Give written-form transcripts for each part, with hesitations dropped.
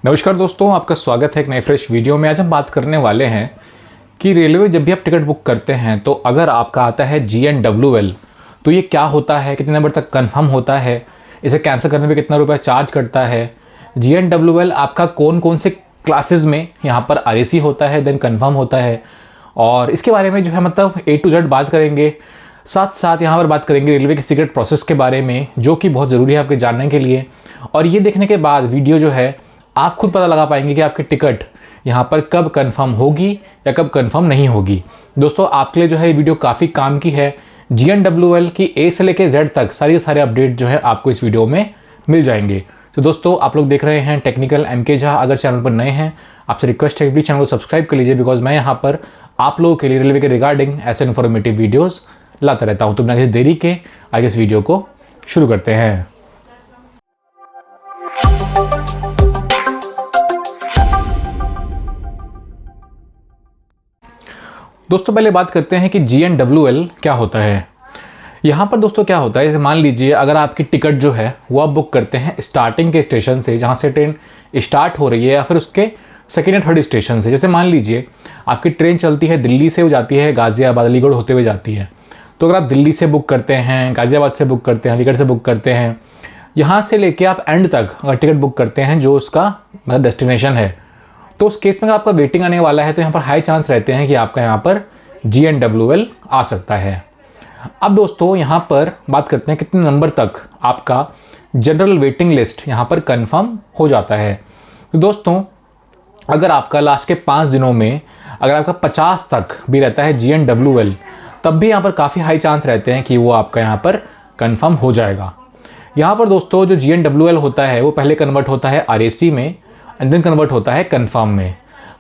नमस्कार दोस्तों, आपका स्वागत है एक नए फ्रेश वीडियो में। आज हम बात करने वाले हैं कि रेलवे जब भी आप टिकट बुक करते हैं तो अगर आपका आता है GNWL तो ये क्या होता है, कितने नंबर तक कंफर्म होता है, इसे कैंसिल करने पे कितना रुपया चार्ज करता है, GNWL आपका कौन कौन से क्लासेस में यहाँ पर RAC होता है देन कंफर्म होता है, और इसके बारे में जो है मतलब A to Z बात करेंगे। साथ साथ यहाँ पर बात करेंगे रेलवे के सीक्रेट प्रोसेस के बारे में, जो कि बहुत ज़रूरी है आपके जानने के लिए। और ये देखने के बाद वीडियो जो है आप खुद पता लगा पाएंगे कि आपकी टिकट यहाँ पर कब कंफर्म होगी या कब कंफर्म नहीं होगी। दोस्तों आपके लिए जो है ये वीडियो काफ़ी काम की है। GNWL की A से लेकर Z तक सारे अपडेट जो है आपको इस वीडियो में मिल जाएंगे। तो दोस्तों आप लोग देख रहे हैं टेक्निकल MK झा। अगर चैनल पर नए हैं आपसे रिक्वेस्ट है कि प्लीज़ चैनल को सब्सक्राइब कर लीजिए, बिकॉज मैं यहाँ पर आप लोगों के लिए रेलवे के रिगार्डिंग ऐसे इन्फॉर्मेटिव वीडियोज़ लाता रहता हूँ। तो बिना किसी देरी के आगे इस वीडियो को शुरू करते हैं। दोस्तों पहले बात करते हैं कि GNWL क्या होता है। यहाँ पर दोस्तों क्या होता है, जैसे मान लीजिए अगर आपकी टिकट जो है वो आप बुक करते हैं स्टार्टिंग के स्टेशन से, जहाँ से ट्रेन स्टार्ट हो रही है, या फिर उसके सेकेंड या थर्ड स्टेशन से। जैसे मान लीजिए आपकी ट्रेन चलती है दिल्ली से, वो जाती है गाज़ियाबाद, अलीगढ़ होते हुए जाती है। तो अगर आप दिल्ली से बुक करते हैं, गाज़ियाबाद से बुक करते हैं, अलीगढ़ से बुक करते हैं, यहाँ से लेके आप एंड तक अगर टिकट बुक करते हैं जो उसका मतलब डेस्टिनेशन है, तो उस केस में अगर आपका वेटिंग आने वाला है तो यहाँ पर हाई चांस रहते हैं कि आपका यहाँ पर GNWL आ सकता है। अब दोस्तों यहाँ पर बात करते हैं कितने नंबर तक आपका जनरल वेटिंग लिस्ट यहाँ पर कंफर्म हो जाता है। तो दोस्तों अगर आपका लास्ट के 5 दिनों में अगर आपका 50 तक भी रहता है GNWL, तब भी यहाँ पर काफ़ी हाई चांस रहते हैं कि वो आपका यहाँ पर कंफर्म हो जाएगा। यहाँ पर दोस्तों जो GNWL होता है वो पहले कन्वर्ट होता है RAC में एंड देन कन्वर्ट होता है कंफर्म में।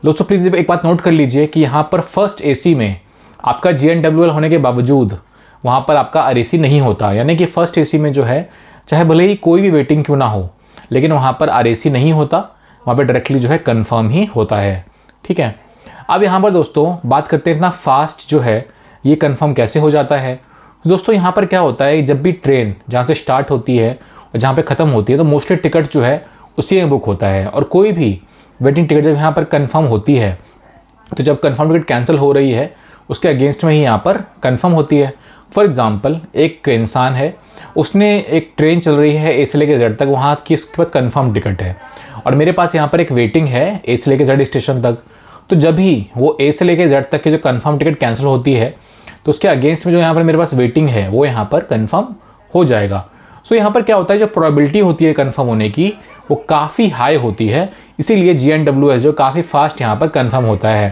दोस्तों प्लीज़ एक बात नोट कर लीजिए कि यहाँ पर फर्स्ट AC में आपका GNWL होने के बावजूद वहाँ पर आपका RAC नहीं होता, यानी कि फर्स्ट AC में जो है चाहे भले ही कोई भी वेटिंग क्यों ना हो, लेकिन वहाँ पर RAC नहीं होता, वहाँ पर डायरेक्टली जो है कंफर्म ही होता है। ठीक है, अब यहाँ पर दोस्तों बात करते हैं इतना फास्ट जो है ये कंफर्म कैसे हो जाता है। दोस्तों यहाँ पर क्या होता है, जब भी ट्रेन जहाँ से स्टार्ट होती है और जहाँ पर ख़त्म होती है तो मोस्टली टिकट जो है उसी में बुक होता है, और कोई भी वेटिंग टिकट जब यहाँ पर कंफर्म होती है तो जब कंफर्म टिकट कैंसिल हो रही है उसके अगेंस्ट में ही यहाँ पर कंफर्म होती है। फॉर एग्जांपल एक इंसान है, उसने एक ट्रेन चल रही है A से लेकर Z तक, वहाँ की उसके पास कंफर्म टिकट है और मेरे पास यहाँ पर एक वेटिंग है A से लेकर Z स्टेशन तक। तो जब भी वो A से लेकर Z तक की जो कंफर्म टिकट कैंसिल होती है तो उसके अगेंस्ट में जो यहाँ पर मेरे पास वेटिंग है वो यहाँ पर कंफर्म हो जाएगा। सो यहाँ पर क्या होता है, जो प्रोबेबिलिटी होती है कंफर्म होने की वो काफ़ी हाई होती है, इसीलिए GNWL जो काफ़ी फास्ट यहाँ पर कंफर्म होता है।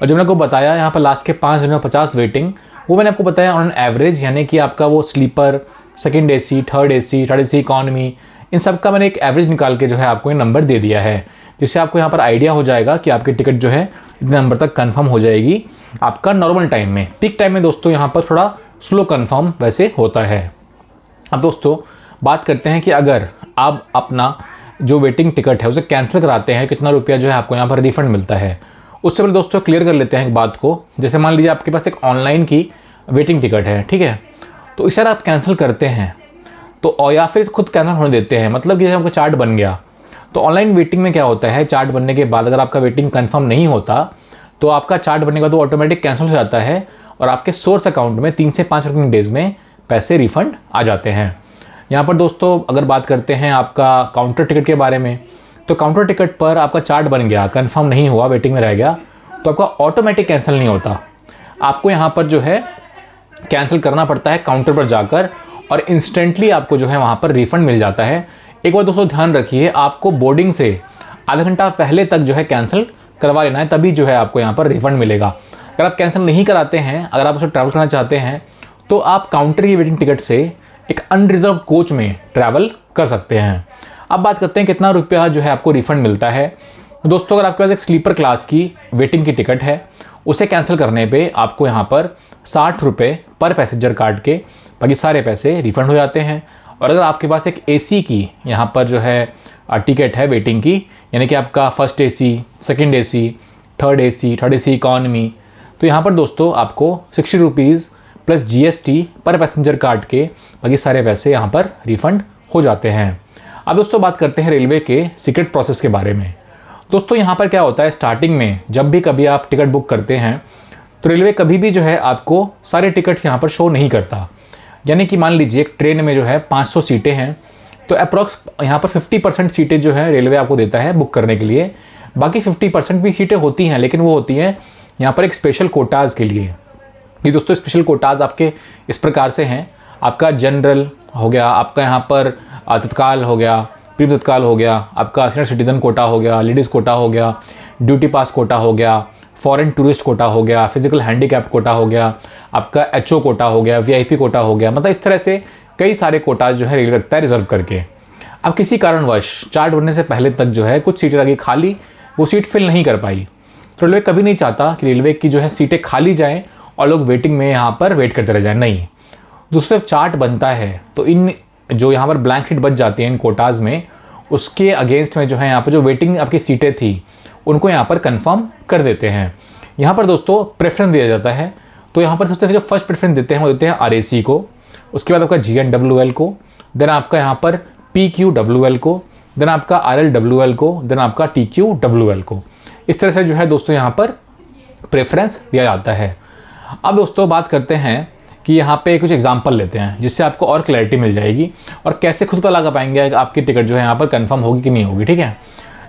और जो मैंने आपको बताया यहाँ पर लास्ट के 5 दिनों में 50 वेटिंग, वो मैंने आपको बताया ऑन एवरेज, यानी कि आपका वो sleeper, second AC, third AC economy, इन सब का मैंने एक एवरेज निकाल के जो है आपको ये नंबर दे दिया है, जिससे आपको यहाँ पर आइडिया हो जाएगा कि आपकी टिकट जो है इतने नंबर तक कन्फर्म हो जाएगी आपका नॉर्मल टाइम में। पीक टाइम में दोस्तों यहाँ पर थोड़ा स्लो कन्फर्म वैसे होता है। अब दोस्तों बात करते हैं कि अगर आप अपना जो वेटिंग टिकट है उसे कैंसिल कराते हैं, कितना रुपया जो है आपको यहाँ पर रिफंड मिलता है। उससे पहले दोस्तों क्लियर कर लेते हैं एक बात को। जैसे मान लीजिए आपके पास एक ऑनलाइन की वेटिंग टिकट है, ठीक है, तो इसे आप कैंसिल करते हैं तो और या फिर खुद कैंसिल होने देते हैं, मतलब कि जैसे आपका चार्ट बन गया, तो ऑनलाइन वेटिंग में क्या होता है, चार्ट बनने के बाद अगर आपका वेटिंग कन्फर्म नहीं होता तो आपका चार्ट बनने के बाद वो ऑटोमेटिक कैंसिल हो जाता है और आपके सोर्स अकाउंट में 3 से 5 वर्किंग डेज़ में पैसे रिफंड आ जाते हैं। यहाँ पर दोस्तों अगर बात करते हैं आपका काउंटर टिकट के बारे में, तो काउंटर टिकट पर आपका चार्ट बन गया, कंफर्म नहीं हुआ, वेटिंग में रह गया, तो आपका ऑटोमेटिक कैंसिल नहीं होता, आपको यहाँ पर जो है कैंसिल करना पड़ता है काउंटर पर जाकर, और इंस्टेंटली आपको जो है वहाँ पर रिफंड मिल जाता है। एक बार दोस्तों ध्यान रखिए, आपको बोर्डिंग से आधा घंटा पहले तक जो है कैंसिल करवा लेना है, तभी जो है आपको यहाँ पर रिफंड मिलेगा। अगर आप कैंसिल नहीं कराते हैं, अगर आप उसे ट्रैवल करना चाहते हैं, तो आप काउंटर की वेटिंग टिकट से एक अनरिजर्व कोच में ट्रैवल कर सकते हैं। अब बात करते हैं कितना रुपया जो है आपको रिफंड मिलता है। दोस्तों अगर आपके पास एक स्लीपर क्लास की वेटिंग की टिकट है, उसे कैंसिल करने पे आपको यहाँ पर 60 रुपये पर पैसेंजर काट के बाकी सारे पैसे रिफंड हो जाते हैं। और अगर आपके पास एक AC की यहाँ पर जो है टिकट है वेटिंग की, यानी कि आपका first AC, second AC, third AC economy, तो यहाँ पर दोस्तों आपको 60 रुपीज़ प्लस GST पर पैसेंजर काट के बाकी सारे पैसे यहाँ पर रिफंड हो जाते हैं। अब दोस्तों बात करते हैं रेलवे के सीक्रेट प्रोसेस के बारे में। दोस्तों यहाँ पर क्या होता है, स्टार्टिंग में जब भी कभी आप टिकट बुक करते हैं तो रेलवे कभी भी जो है आपको सारे टिकट्स यहाँ पर शो नहीं करता। यानी कि मान लीजिए एक ट्रेन में जो है 500 सीटें हैं, तो अप्रॉक्स यहाँ पर 50% सीटें जो है रेलवे आपको देता है बुक करने के लिए। बाकी 50% भी सीटें होती हैं, लेकिन वो होती हैं यहाँ पर एक स्पेशल कोटाज़ के लिए। ये दोस्तों स्पेशल कोटाज़ आपके इस प्रकार से हैं, आपका जनरल हो गया, आपका यहाँ पर तत्काल हो गया, प्रीमियम तत्काल हो गया, आपका सीनियर सिटीज़न कोटा हो गया, लेडीज़ कोटा हो गया, ड्यूटी पास कोटा हो गया, फॉरेन टूरिस्ट कोटा हो गया, फिजिकल हैंडीकैप कोटा हो गया, आपका एचओ कोटा हो गया, वीआईपी कोटा हो गया। मतलब इस तरह से कई सारे कोटाज जो है रेलवे रखता है रिजर्व करके। अब किसी कारणवश चार्ट बनने से पहले तक जो है कुछ सीटें लगी खाली, वो सीट फिल नहीं कर पाई, तो रेलवे कभी नहीं चाहता कि रेलवे की जो है सीटें खाली जाएँ और लोग वेटिंग में यहाँ पर वेट करते रह जाएँ। नहीं, दूसरे चार्ट बनता है तो इन जो यहाँ पर ब्लैंक शीट बच जाती हैं इन कोटाज में, उसके अगेंस्ट में जो है यहाँ पर जो वेटिंग आपकी सीटें थी उनको यहाँ पर कंफर्म कर देते हैं। यहाँ पर दोस्तों प्रेफरेंस दिया जाता है, तो यहाँ पर सबसे जो फर्स्ट प्रेफरेंस देते हैं वो देते हैं आरएसी को, उसके बाद आपका जीएनडब्ल्यूएल को, देन आपका यहाँ पर पीक्यूडब्ल्यूएल को, देन आपका आरएलडब्ल्यूएल को, देन आपका टीक्यूडब्ल्यूएल को। इस तरह से जो है दोस्तों यहाँ पर प्रेफरेंस दिया जाता है। अब दोस्तों बात करते हैं कि यहाँ पे कुछ एग्जांपल लेते हैं जिससे आपको और क्लैरिटी मिल जाएगी और कैसे खुद पता लगा पाएंगे कि आपकी टिकट जो है यहाँ पर कंफर्म होगी कि नहीं होगी। ठीक है,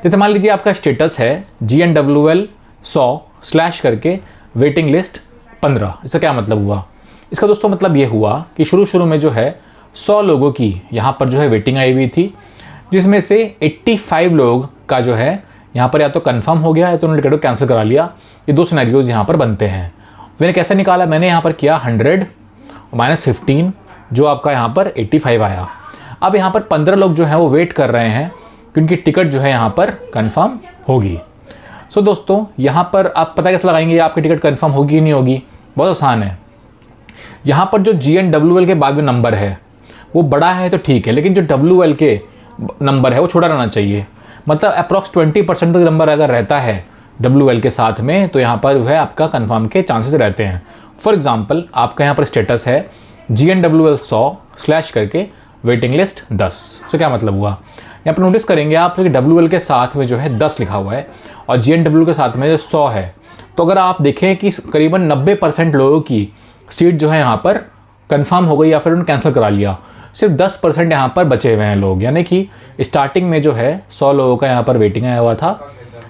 जैसे मान लीजिए आपका स्टेटस है GNWL 100/ करके वेटिंग लिस्ट 15। इसका क्या मतलब हुआ? इसका दोस्तों मतलब ये हुआ कि शुरू में जो है 100 लोगों की यहाँ पर जो है वेटिंग आई हुई थी, जिसमें से 85 लोग का जो है यहाँ पर या तो कंफर्म हो गया या तो उन्होंने टिकट को कैंसिल करा लिया। ये दो सिनेरियोज यहाँ पर बनते हैं। मैंने कैसे निकाला? मैंने यहाँ पर किया 100 - 15, जो आपका यहाँ पर 85 आया। अब यहाँ पर 15 लोग जो हैं वो वेट कर रहे हैं कि उनकी टिकट जो है यहाँ पर कंफर्म होगी। सो दोस्तों यहाँ पर आप पता कैसे लगाएंगे आपकी टिकट कंफर्म होगी कि नहीं होगी? बहुत आसान है। यहाँ पर जो GNWL के बाद में नंबर है वो बड़ा है तो ठीक है, लेकिन जो WL के नंबर है वो छोटा रहना चाहिए। मतलब अप्रॉक्स 20% तक नंबर अगर रहता है WL के साथ में तो यहाँ पर जो है आपका कंफर्म के चांसेस रहते हैं। फॉर एग्जांपल आपका यहाँ पर स्टेटस है GNWL 100/ करके वेटिंग लिस्ट 10। से क्या मतलब हुआ? यहाँ पर नोटिस करेंगे आप कि WL के साथ में जो है 10 लिखा हुआ है और GNWL के साथ में जो 100 है। तो अगर आप देखें कि करीबन 90% लोगों की सीट जो है यहाँ पर कंफर्म हो गई या फिर उन्होंने कैंसिल करा लिया, सिर्फ 10% यहाँ पर बचे हुए हैं लोग। यानी कि स्टार्टिंग में जो है 100 लोगों का यहाँ पर वेटिंग आया हुआ था,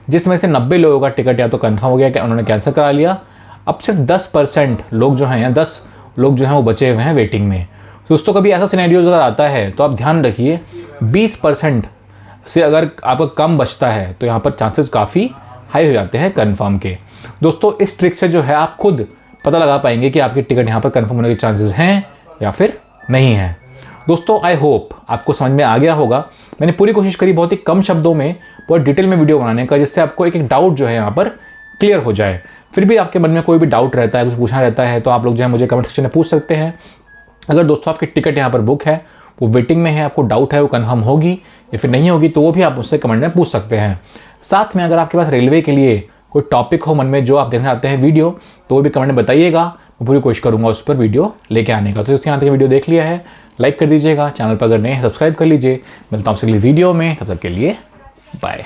जिसमें से 90 लोगों का टिकट या तो कंफर्म हो गया कि उन्होंने कैंसिल करा लिया। अब सिर्फ 10% लोग जो हैं या 10 लोग जो हैं वो बचे हुए हैं वेटिंग में। दोस्तों कभी ऐसा सिनेरियोज अगर आता है तो आप ध्यान रखिए 20% से अगर आपका कम बचता है तो यहाँ पर चांसेस काफ़ी हाई हो जाते हैं कंफर्म के। दोस्तों इस ट्रिक से जो है आप खुद पता लगा पाएंगे कि आपकी टिकट यहाँ पर कंफर्म होने के चांसेस हैं या फिर नहीं हैं। दोस्तों आई होप आपको समझ में आ गया होगा। मैंने पूरी कोशिश करी बहुत ही कम शब्दों में बहुत डिटेल में वीडियो बनाने का, जिससे आपको एक डाउट जो है यहाँ पर क्लियर हो जाए। फिर भी आपके मन में कोई भी डाउट रहता है, कुछ पूछना रहता है, तो आप लोग जो है मुझे कमेंट सेक्शन में पूछ सकते हैं। अगर दोस्तों आपकी टिकट यहाँ पर बुक है, वो वेटिंग में है, आपको डाउट है वो कंफर्म होगी या फिर नहीं होगी, तो वो भी आप मुझसे कमेंट में पूछ सकते हैं। साथ में अगर आपके पास रेलवे के लिए कोई टॉपिक हो मन में जो आप देखना चाहते हैं वीडियो, तो वो भी कमेंट में बताइएगा। मैं पूरी कोशिश करूँगा उस पर वीडियो लेके आने का। तो दोस्तों यहाँ तक वीडियो देख लिया है, लाइक कर दीजिएगा, चैनल पर अगर नए हैं सब्सक्राइब कर लीजिए। मिलता हूँ आपसे अगली वीडियो में, तब तक के लिए बाय।